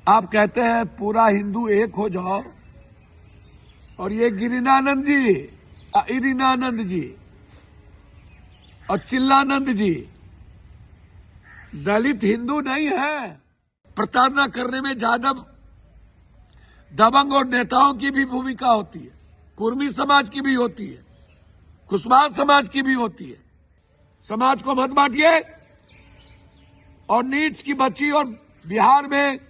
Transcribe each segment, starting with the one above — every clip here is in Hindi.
आप कहते हैं पूरा हिंदू एक हो जाओ, और ये गिरिनानंद जी, इरिनानंद जी और चिल्लानंद जी दलित हिंदू नहीं है। प्रताड़ना करने में ज्यादा दबंग और नेताओं की भी भूमिका होती है, कुर्मी समाज की भी होती है, कुशवाहा समाज की भी होती है। समाज को मत बांटिए। और नीट्स की बच्ची और बिहार में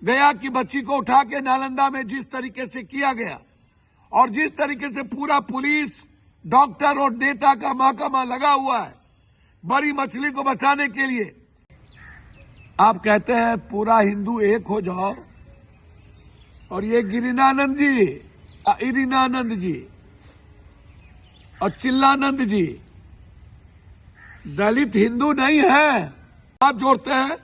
गया की बच्ची को उठा के नालंदा में जिस तरीके से किया गया, और जिस तरीके से पूरा पुलिस, डॉक्टर और नेता का महकमा लगा हुआ है बड़ी मछली को बचाने के लिए। आप कहते हैं पूरा हिंदू एक हो जाओ, और ये गिरिनानंद जी, इरिनानंद जी और चिल्लानंद जी दलित हिंदू नहीं है। आप जोड़ते हैं।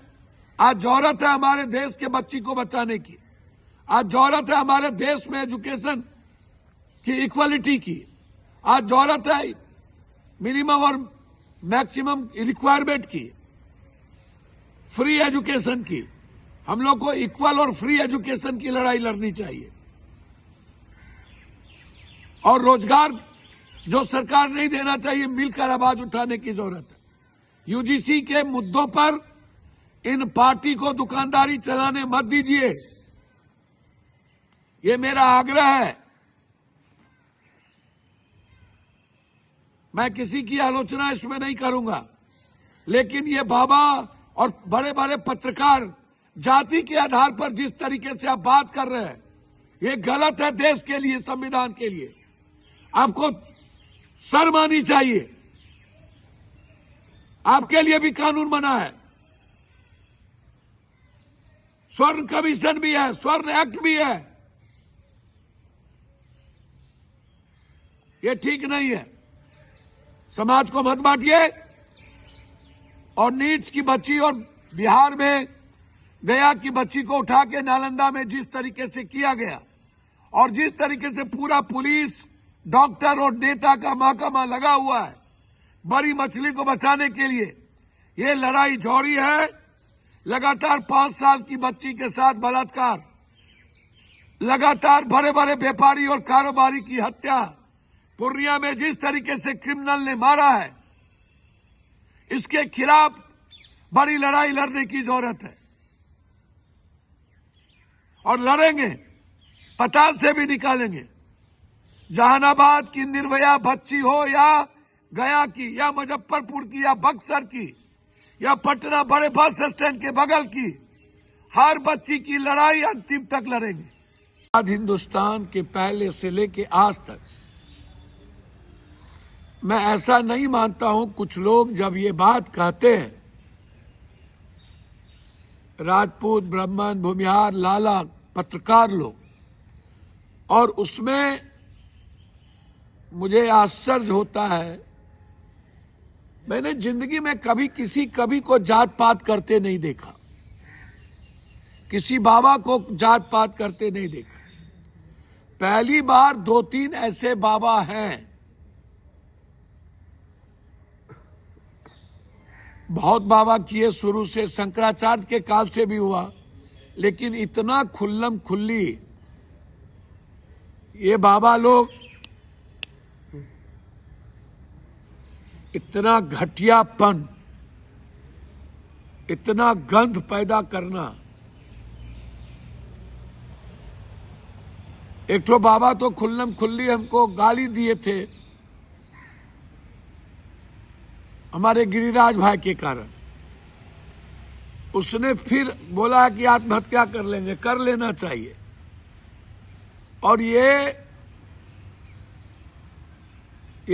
आज जरूरत है हमारे देश के बच्ची को बचाने की। आज जरूरत है हमारे देश में एजुकेशन की इक्वालिटी की। आज जरूरत है मिनिमम और मैक्सिमम रिक्वायरमेंट की, फ्री एजुकेशन की। हम लोग को इक्वल और फ्री एजुकेशन की लड़ाई लड़नी चाहिए। और रोजगार जो सरकार नहीं देना चाहिए, मिलकर आवाज उठाने की जरूरत है। यूजीसी के मुद्दों पर इन पार्टी को दुकानदारी चलाने मत दीजिए, ये मेरा आग्रह है। मैं किसी की आलोचना इसमें नहीं करूंगा, लेकिन ये बाबा और बड़े बड़े पत्रकार जाति के आधार पर जिस तरीके से आप बात कर रहे हैं, ये गलत है। देश के लिए, संविधान के लिए आपको शर्म आनी चाहिए। आपके लिए भी कानून बना है, स्वर्ण कमीशन भी है, स्वर्ण एक्ट भी है। ये ठीक नहीं है। समाज को मत बांटिए। और नीट्स की बच्ची और बिहार में गया की बच्ची को उठा के नालंदा में जिस तरीके से किया गया, और जिस तरीके से पूरा पुलिस, डॉक्टर और नेता का महकमा लगा हुआ है बड़ी मछली को बचाने के लिए, ये लड़ाई जारी है। लगातार 5 साल की बच्ची के साथ बलात्कार, लगातार बड़े बड़े व्यापारी और कारोबारी की हत्या, पूर्णिया में जिस तरीके से क्रिमिनल ने मारा है, इसके खिलाफ बड़ी लड़ाई लड़ने की जरूरत है। और लड़ेंगे, पताल से भी निकालेंगे। जहानाबाद की निर्भया बच्ची हो, या गया की, या मुजफ्फरपुर की, या बक्सर की, या पटना बड़े बस स्टैंड के बगल की, हर बच्ची की लड़ाई अंतिम तक लड़ेंगे। आज हिंदुस्तान के पहले से लेके आज तक मैं ऐसा नहीं मानता हूं। कुछ लोग जब ये बात कहते हैं, राजपूत, ब्राह्मण, भूमिहार, लाला, पत्रकार लोग, और उसमें मुझे आश्चर्य होता है। मैंने जिंदगी में कभी को जात पात करते नहीं देखा, किसी बाबा को जात पात करते नहीं देखा। पहली बार 2-3 ऐसे बाबा हैं, बहुत बाबा किए शुरू से, शंकराचार्य के काल से भी हुआ, लेकिन इतना खुल्लम खुल्ली ये बाबा लोग, इतना घटियापन, इतना गंध पैदा करना। एक तो बाबा तो खुल्लम खुल्ली हमको गाली दिए थे हमारे गिरिराज भाई के कारण। उसने फिर बोला कि आत्महत्या कर लेंगे, कर लेना चाहिए। और ये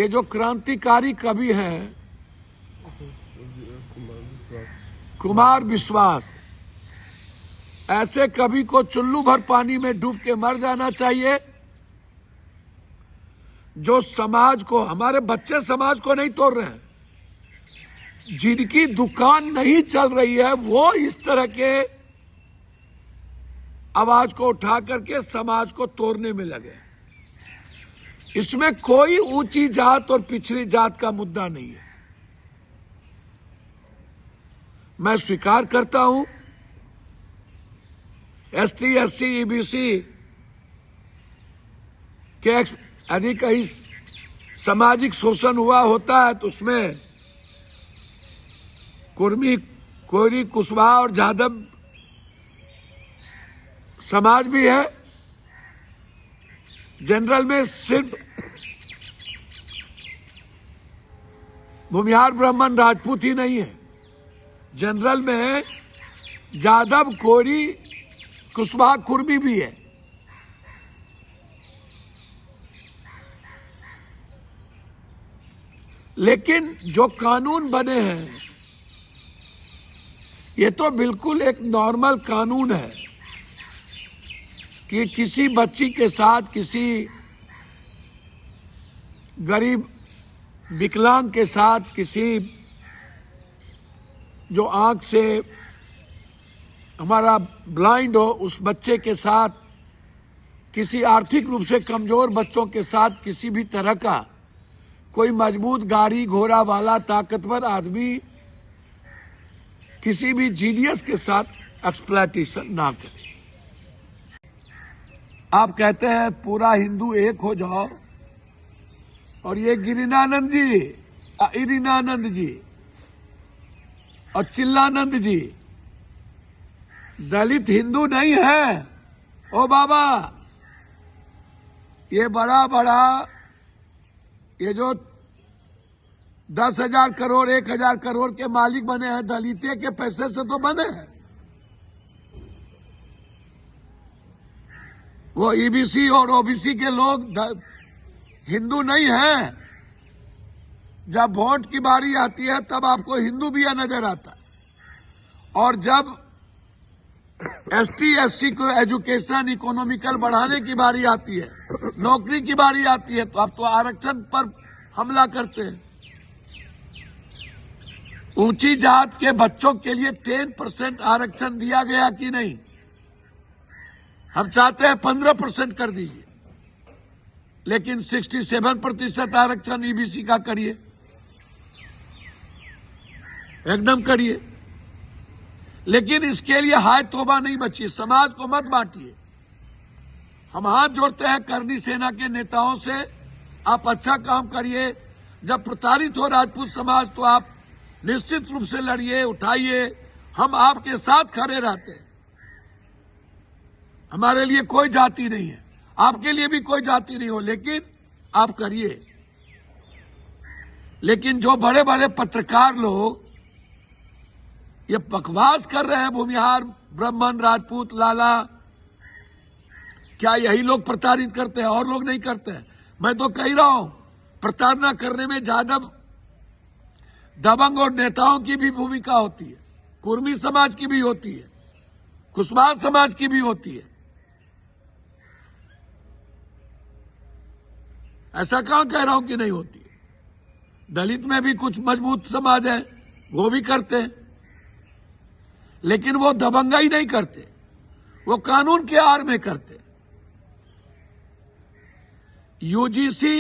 जो क्रांतिकारी कवि हैं कुमार विश्वास, ऐसे कवि को चुल्लू भर पानी में डूब के मर जाना चाहिए। जो समाज को, हमारे बच्चे समाज को नहीं तोड़ रहे हैं, जिनकी दुकान नहीं चल रही है वो इस तरह के आवाज को उठा करके समाज को तोड़ने में लगे। इसमें कोई ऊंची जात और पिछड़ी जात का मुद्दा नहीं है। मैं स्वीकार करता हूं ST SC EBC के यदि कहीं सामाजिक शोषण हुआ होता है तो उसमें कुर्मी, कोयरी, कुशवाहा और जादव समाज भी है। जनरल में सिर्फ भूमिहार ब्राह्मण राजपूत ही नहीं है, जनरल में जादव, कोयरी, कुशवाहा, कुर्मी भी है। लेकिन जो कानून बने हैं ये तो बिल्कुल एक नॉर्मल कानून है कि किसी बच्ची के साथ, किसी गरीब विकलांग के साथ, किसी जो आंख से हमारा ब्लाइंड हो उस बच्चे के साथ, किसी आर्थिक रूप से कमजोर बच्चों के साथ किसी भी तरह का कोई मजबूत गाड़ी घोड़ा वाला ताकतवर आदमी किसी भी जीनियस के साथ एक्सप्लॉइटेशन ना करे। आप कहते हैं पूरा हिंदू एक हो जाओ, और ये गिरिनानंद जी, इरिनानंद जी और चिल्लानंद जी दलित हिंदू नहीं है। ओ बाबा, ये बड़ा बड़ा ये जो 10,000 करोड़ 1,000 करोड़ के मालिक बने हैं, दलिते के पैसे से तो बने हैं। वो ईबीसी और ओबीसी के लोग हिंदू नहीं हैं। जब वोट की बारी आती है तब आपको हिंदू भी नजर आता है, और जब ST SC को एजुकेशन, इकोनॉमिकल बढ़ाने की बारी आती है, नौकरी की बारी आती है, तो आप तो आरक्षण पर हमला करते हैं। ऊंची जात के बच्चों के लिए 10% आरक्षण दिया गया कि नहीं? हम चाहते हैं 15% कर दीजिए, लेकिन 67% आरक्षण ईबीसी का करिए, एकदम करिए। लेकिन इसके लिए हाय तौबा नहीं बची, समाज को मत बांटिए। हम हाथ जोड़ते हैं करनी सेना के नेताओं से, आप अच्छा काम करिए। जब प्रताड़ित हो राजपूत समाज तो आप निश्चित रूप से लड़िए, उठाइए, हम आपके साथ खड़े रहते हैं। हमारे लिए कोई जाति नहीं है, आपके लिए भी कोई जाति नहीं हो, लेकिन आप करिए। लेकिन जो बड़े बड़े पत्रकार लोग ये बकवास कर रहे हैं, भूमिहार ब्राह्मण राजपूत लाला, क्या यही लोग प्रताड़ित करते हैं और लोग नहीं करते हैं? मैं तो कह रहा हूं, प्रताड़ना करने में जादव, दबंग और नेताओं की भी भूमिका होती है, कुर्मी समाज की भी होती है, कुशवाहा समाज की भी होती है। ऐसा कहां कह रहा हूं कि नहीं होती है। दलित में भी कुछ मजबूत समाज है, वो भी करते हैं, लेकिन वो दबंगाई नहीं करते, वो कानून के आड़ में करते। यूजीसी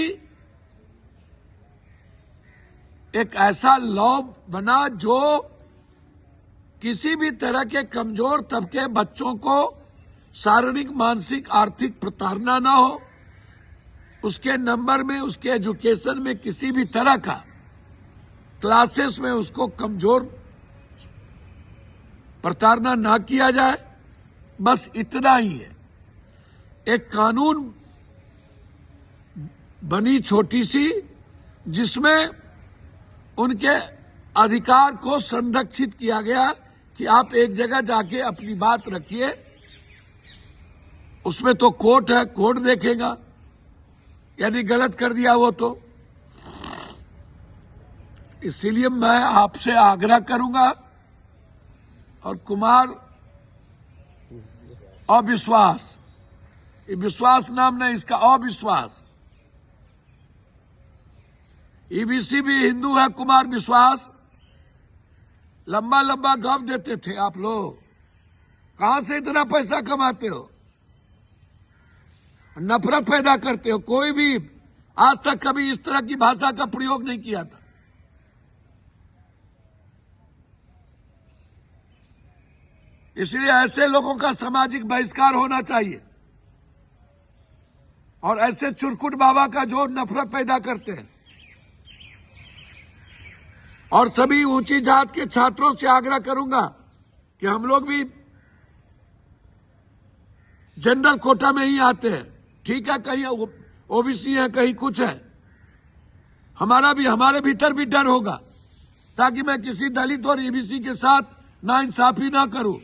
एक ऐसा लॉ बना जो किसी भी तरह के कमजोर तबके बच्चों को शारीरिक, मानसिक, आर्थिक प्रताड़ना ना हो, उसके नंबर में, उसके एजुकेशन में किसी भी तरह का क्लासेस में उसको कमजोर प्रताड़ना ना किया जाए, बस इतना ही है। एक कानून बनी छोटी सी, जिसमें उनके अधिकार को संरक्षित किया गया कि आप एक जगह जाके अपनी बात रखिए, उसमें तो कोर्ट है, कोर्ट देखेगा, यदि गलत कर दिया वो तो। इसीलिए मैं आपसे आग्रह करूंगा, और कुमार अविश्वास, ये विश्वास नाम नहीं इसका, अविश्वास। ईबीसी भी हिंदू है, कुमार विश्वास। लंबा लंबा गप देते थे आप लोग, कहां से इतना पैसा कमाते हो? नफरत पैदा करते हो। कोई भी आज तक कभी इस तरह की भाषा का प्रयोग नहीं किया था। इसलिए ऐसे लोगों का सामाजिक बहिष्कार होना चाहिए। और ऐसे चुरकुट बाबा का जो नफरत पैदा करते हैं। और सभी ऊंची जात के छात्रों से आग्रह करूंगा कि हम लोग भी जनरल कोटा में ही आते हैं, ठीक है, कहीं ओबीसी है, कहीं कुछ है। हमारे भीतर भी डर होगा, ताकि मैं किसी दलित और ईबीसी के साथ नाइंसाफी ना करूं।